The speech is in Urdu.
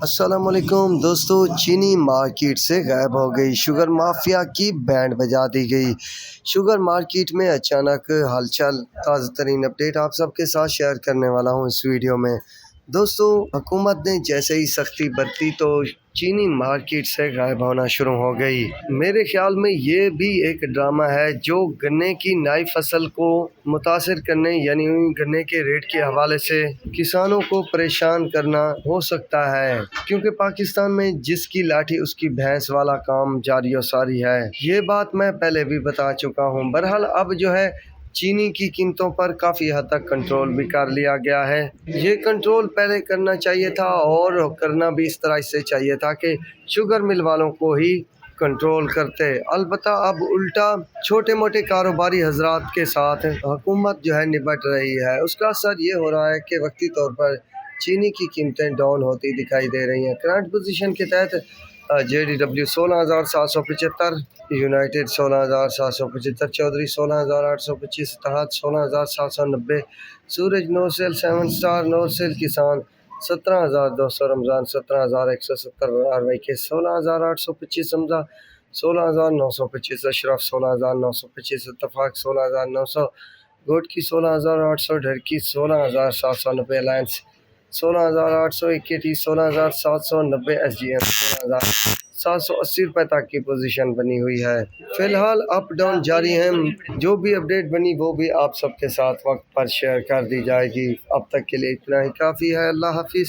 السلام علیکم دوستو، چینی مارکیٹ سے غائب ہو گئی شوگر مافیا کی بینڈ بجا دی گئی۔ شوگر مارکیٹ میں اچانک ہلچل، تازہ ترین اپڈیٹ آپ سب کے ساتھ شیئر کرنے والا ہوں اس ویڈیو میں۔ دوستو، حکومت نے جیسے ہی سختی برتی تو چینی مارکیٹ سے غائب ہونا شروع ہو گئی۔ میرے خیال میں یہ بھی ایک ڈرامہ ہے جو گنے کی نئی فصل کو متاثر کرنے یعنی گنے کے ریٹ کے حوالے سے کسانوں کو پریشان کرنا ہو سکتا ہے، کیونکہ پاکستان میں جس کی لاٹھی اس کی بھینس والا کام جاری و ساری ہے۔ یہ بات میں پہلے بھی بتا چکا ہوں۔ بہرحال اب جو ہے چینی کی قیمتوں پر کافی حد تک کنٹرول بھی کر لیا گیا ہے۔ یہ کنٹرول پہلے کرنا چاہیے تھا اور کرنا بھی اس طرح سے چاہیے تھا کہ شوگر مل والوں کو ہی کنٹرول کرتے۔ البتہ اب الٹا چھوٹے موٹے کاروباری حضرات کے ساتھ حکومت جو ہے نبٹ رہی ہے۔ اس کا اثر یہ ہو رہا ہے کہ وقتی طور پر چینی کی قیمتیں ڈاؤن ہوتی دکھائی دے رہی ہیں۔ کرنٹ پوزیشن کے تحت JDW 16,775، یونائٹڈ 16,775، چودھری 16,825، اتحاد 16,790، سورج نور سیل 7 سٹار، نور سیل کسان 17,200، رمضان 17,170، RYK 16,825، حمزہ 16,925، اشرف 16,925، اتفاق 16,900، گوٹ کی 16,800، ڈھرکی 16,790، الائنس 16,800، AKT 16,790، SGM 16,780 روپے تک کی پوزیشن بنی ہوئی ہے۔ فی الحال اپ ڈاؤن جاری ہیں۔ جو بھی اپڈیٹ بنی وہ بھی آپ سب کے ساتھ وقت پر شیئر کر دی جائے گی۔ اب تک کے لیے اتنا ہی کافی ہے۔ اللہ حافظ۔